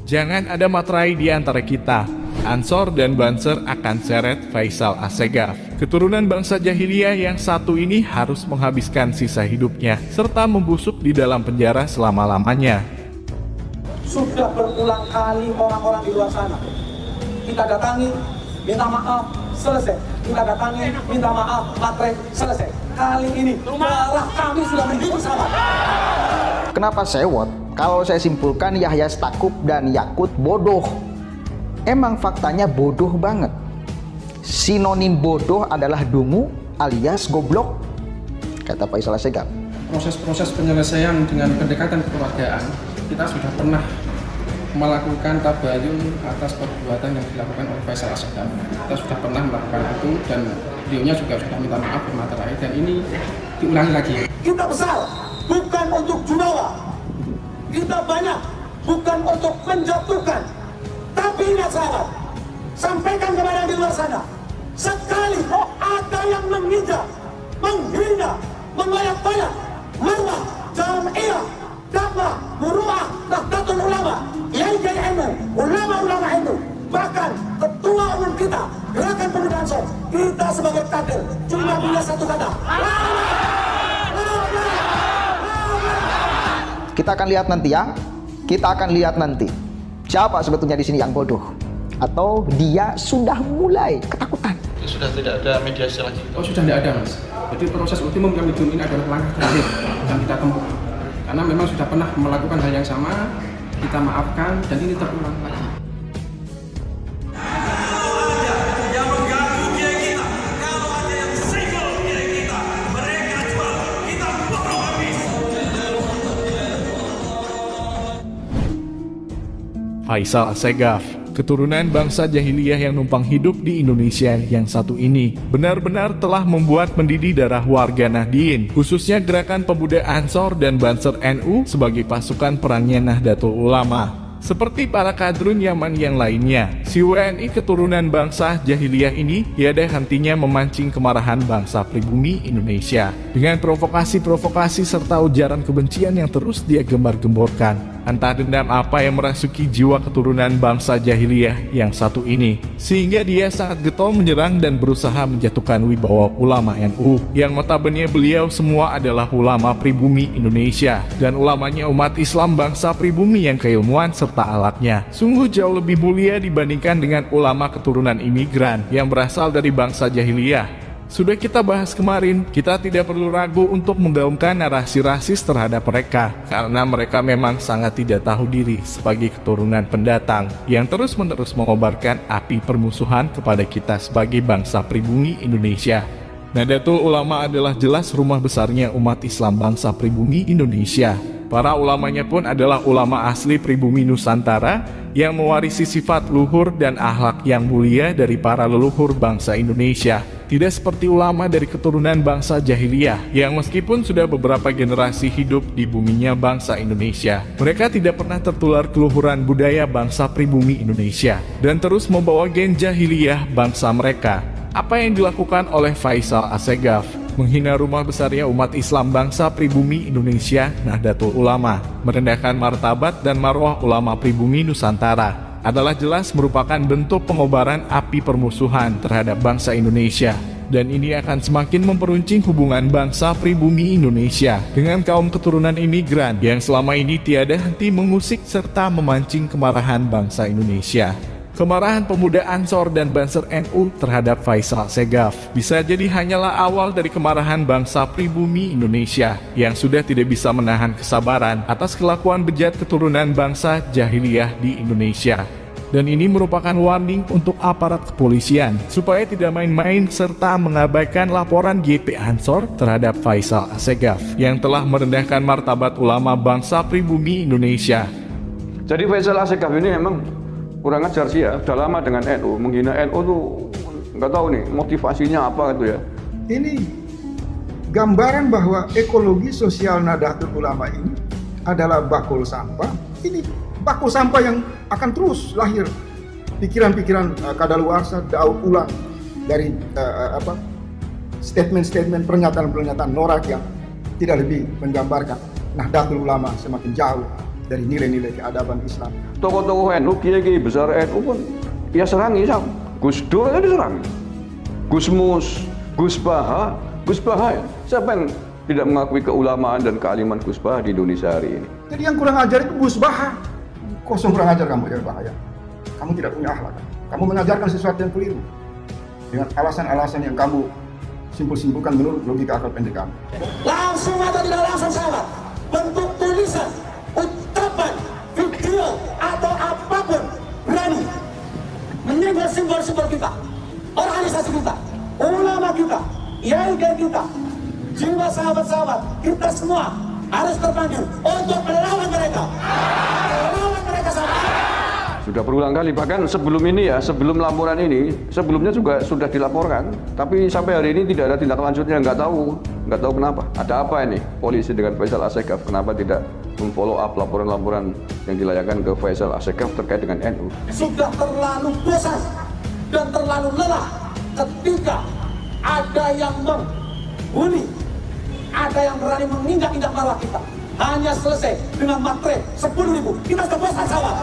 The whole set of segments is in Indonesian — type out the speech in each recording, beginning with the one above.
Jangan ada materai di antara kita. Ansor dan Banser akan seret Faisal Assegaf. Keturunan bangsa jahiliyah yang satu ini harus menghabiskan sisa hidupnya serta membusuk di dalam penjara selama-lamanya. Sudah berulang kali orang-orang di luar sana kita datangi, minta maaf, selesai. Kita datangi, minta maaf, materai, selesai. Kali ini darah kami sudah menjadi sahabat. Kenapa sewot? Kalau saya simpulkan Yahya Stakuf dan Yakut bodoh. Emang faktanya bodoh banget. Sinonim bodoh adalah dungu alias goblok, kata Faisal Assegaf. Proses-proses penyelesaian dengan pendekatan kekeluargaan, kita sudah pernah melakukan tabayun atas perbuatan yang dilakukan oleh Faisal Assegaf. Kita sudah pernah melakukan itu dan beliaunya juga sudah minta maaf ke materai dan ini diulangi lagi. Kita besar bukan untuk jumawa. Kita banyak bukan untuk menjatuhkan. Tapi ingat sahabat, sampaikan kepada yang di luar sana, sekali ada yang menginjak, menghina, mengoyak-oyak marwah, jamiah, dakwah, muruah, Nahdlatul Ulama, kiai-kiai NU, ulama-ulama NU, bahkan ketua umum kita, Gerakan Pemuda Ansor, kita sebagai kader cuma punya satu kata. Kita akan lihat nanti ya. Kita akan lihat nanti siapa sebetulnya di sini yang bodoh, atau dia sudah mulai ketakutan. Sudah tidak ada mediasi lagi. Oh, sudah tidak ada, Mas. Jadi proses ultimum kami ini adalah langkah terakhir yang kita tempuh. Karena memang sudah pernah melakukan hal yang sama, kita maafkan dan ini terulang lagi. Faisal Assegaf, keturunan bangsa jahiliyah yang numpang hidup di Indonesia yang satu ini, benar-benar telah membuat mendidih darah warga Nahdien, khususnya Gerakan Pemuda Ansor dan Banser NU sebagai pasukan perangnya Nahdlatul Ulama. Seperti para kadrun Yaman yang lainnya, si WNI keturunan bangsa jahiliyah ini tiada hentinya memancing kemarahan bangsa pribumi Indonesia dengan provokasi-provokasi serta ujaran kebencian yang terus dia gembar-gemborkan. Entah dendam apa yang merasuki jiwa keturunan bangsa jahiliyah yang satu ini, sehingga dia sangat getol menyerang dan berusaha menjatuhkan wibawa ulama NU, yang notabene beliau semua adalah ulama pribumi Indonesia, dan ulamanya umat Islam bangsa pribumi yang keilmuan serta alatnya sungguh jauh lebih mulia dibandingkan dengan ulama keturunan imigran yang berasal dari bangsa jahiliyah. Sudah kita bahas kemarin, kita tidak perlu ragu untuk menggaungkan narasi rasis terhadap mereka, karena mereka memang sangat tidak tahu diri sebagai keturunan pendatang yang terus-menerus mengobarkan api permusuhan kepada kita sebagai bangsa pribumi Indonesia. Nahdlatul Ulama adalah jelas rumah besarnya umat Islam bangsa pribumi Indonesia. Para ulamanya pun adalah ulama asli pribumi Nusantara yang mewarisi sifat luhur dan akhlak yang mulia dari para leluhur bangsa Indonesia. Tidak seperti ulama dari keturunan bangsa jahiliyah yang meskipun sudah beberapa generasi hidup di buminya bangsa Indonesia, mereka tidak pernah tertular keluhuran budaya bangsa pribumi Indonesia dan terus membawa gen jahiliyah bangsa mereka. Apa yang dilakukan oleh Faisal Assegaf, menghina rumah besarnya umat Islam bangsa pribumi Indonesia, Nahdlatul Ulama, merendahkan martabat dan marwah ulama pribumi Nusantara, adalah jelas merupakan bentuk pengobaran api permusuhan terhadap bangsa Indonesia. Dan ini akan semakin memperuncing hubungan bangsa pribumi Indonesia dengan kaum keturunan imigran yang selama ini tiada henti mengusik serta memancing kemarahan bangsa Indonesia. Kemarahan pemuda Ansor dan Banser NU terhadap Faisal Assegaf bisa jadi hanyalah awal dari kemarahan bangsa pribumi Indonesia yang sudah tidak bisa menahan kesabaran atas kelakuan bejat keturunan bangsa jahiliyah di Indonesia. Dan ini merupakan warning untuk aparat kepolisian supaya tidak main-main serta mengabaikan laporan GP Ansor terhadap Faisal Assegaf yang telah merendahkan martabat ulama bangsa pribumi Indonesia. Jadi Faisal Assegaf ini memang kurang ajar sih ya, udah lama dengan NU, menghina NU tuh nggak tahu nih motivasinya apa gitu ya. Ini gambaran bahwa ekologi sosial Nahdlatul Ulama ini adalah bakul sampah. Ini bakul sampah yang akan terus lahir pikiran-pikiran kadaluarsa, daur ulang dari statement-statement, pernyataan-pernyataan norak yang tidak lebih menggambarkan Nahdlatul Ulama semakin jauh dari nilai-nilai keadaban Islam. Tokoh-tokoh NU, kiai-kiai besar NU pun ya serangi, Gus Dur aja diserang, Gus Mus, Gus Baha ya. Siapa yang tidak mengakui keulamaan dan kealiman Gus Baha di Indonesia hari ini? Jadi yang kurang ajar itu Gus Baha. Kosong kurang ajar kamu, ya bahaya. Kamu tidak punya akhlak. Kamu mengajarkan sesuatu yang keliru dengan alasan-alasan yang kamu simpul-simpulkan menurut logika akal pendek kamu. Langsung atau tidak langsung sahabat, bentuk tulisan, ucapan, video atau apapun berani menyinggung simbol-simbol kita, organisasi kita, ulama kita, kiai kita, jiwa sahabat-sahabat kita semua harus terpanggil untuk melawan mereka. Melawan mereka sahabat. Sudah berulang kali, bahkan sebelum ini ya, sebelum laporan ini, sebelumnya juga sudah dilaporkan, tapi sampai hari ini tidak ada tindak lanjutnya, nggak tahu kenapa. Ada apa ini polisi dengan Faisal Assegaf, kenapa tidak memfollow up laporan-laporan yang dilayangkan ke Faisal Assegaf terkait dengan NU? Sudah terlalu bosan dan terlalu lelah ketika ada yang menghuni, ada yang berani menginjak-injak marwah kita, hanya selesai dengan materai 10.000. Kita sudah bosan sahabat.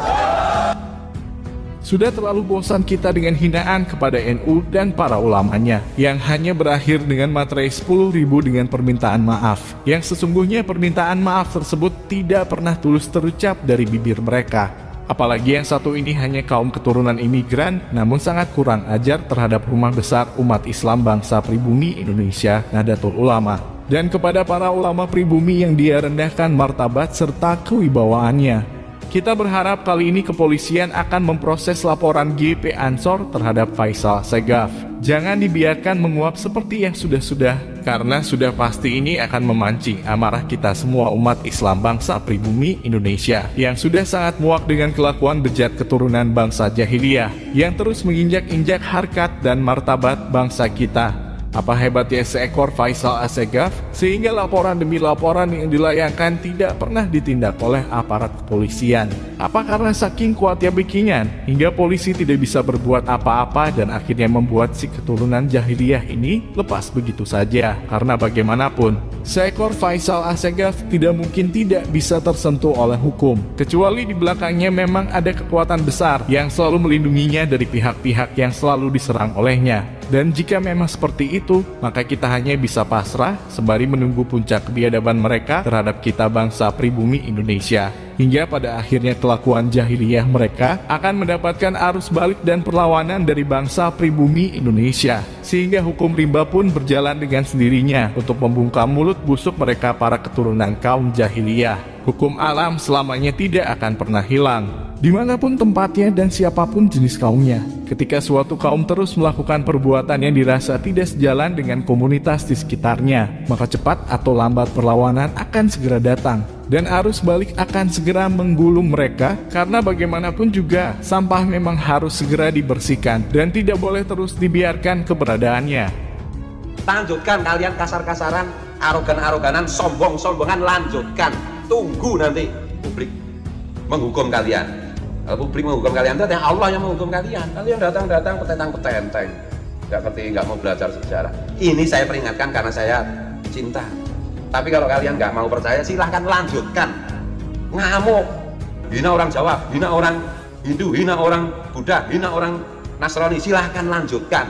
Sudah terlalu bosan kita dengan hinaan kepada NU dan para ulamanya yang hanya berakhir dengan materai 10.000 dengan permintaan maaf, yang sesungguhnya permintaan maaf tersebut tidak pernah tulus terucap dari bibir mereka. Apalagi yang satu ini hanya kaum keturunan imigran namun sangat kurang ajar terhadap rumah besar umat Islam bangsa pribumi Indonesia, Nahdlatul Ulama, dan kepada para ulama pribumi yang dia rendahkan martabat serta kewibawaannya. Kita berharap kali ini kepolisian akan memproses laporan GP Ansor terhadap Faisal Assegaf. Jangan dibiarkan menguap seperti yang sudah-sudah, karena sudah pasti ini akan memancing amarah kita semua umat Islam bangsa pribumi Indonesia yang sudah sangat muak dengan kelakuan bejat keturunan bangsa jahiliyah yang terus menginjak-injak harkat dan martabat bangsa kita. Apa hebatnya seekor Faisal Assegaf sehingga laporan demi laporan yang dilayangkan tidak pernah ditindak oleh aparat kepolisian? Apa karena saking kuatnya backingan hingga polisi tidak bisa berbuat apa-apa dan akhirnya membuat si keturunan jahiliyah ini lepas begitu saja? Karena bagaimanapun, seekor Faisal Assegaf tidak mungkin tidak bisa tersentuh oleh hukum, kecuali di belakangnya memang ada kekuatan besar yang selalu melindunginya dari pihak-pihak yang selalu diserang olehnya. Dan jika memang seperti itu, maka kita hanya bisa pasrah sembari menunggu puncak kebiadaban mereka terhadap kita bangsa pribumi Indonesia. Hingga pada akhirnya kelakuan jahiliyah mereka akan mendapatkan arus balik dan perlawanan dari bangsa pribumi Indonesia. Sehingga hukum rimba pun berjalan dengan sendirinya untuk membungkam mulut busuk mereka para keturunan kaum jahiliyah. Hukum alam selamanya tidak akan pernah hilang, dimanapun tempatnya dan siapapun jenis kaumnya. Ketika suatu kaum terus melakukan perbuatan yang dirasa tidak sejalan dengan komunitas di sekitarnya, maka cepat atau lambat perlawanan akan segera datang, dan arus balik akan segera menggulung mereka, karena bagaimanapun juga sampah memang harus segera dibersihkan dan tidak boleh terus dibiarkan keberadaannya. Lanjutkan kalian kasar-kasaran, arogan-aroganan, sombong-sombongan, lanjutkan. Tunggu nanti publik menghukum kalian. Kalau publik menghukum kalian, itu Allah yang menghukum kalian. Kalian datang-datang petentang-petenteng, nggak mau belajar sejarah. Ini saya peringatkan karena saya cinta. Tapi kalau kalian nggak mau percaya, silahkan lanjutkan. Ngamuk, hina orang Jawa, hina orang Hindu, hina orang Buddha, hina orang Nasrani, silahkan lanjutkan.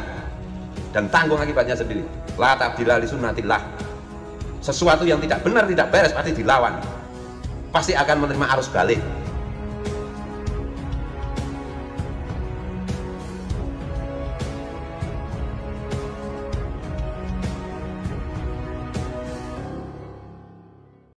Dan tanggung akibatnya sendiri. La tabdila li sunnatillah. Sesuatu yang tidak benar, tidak beres, pasti dilawan. Pasti akan menerima arus balik.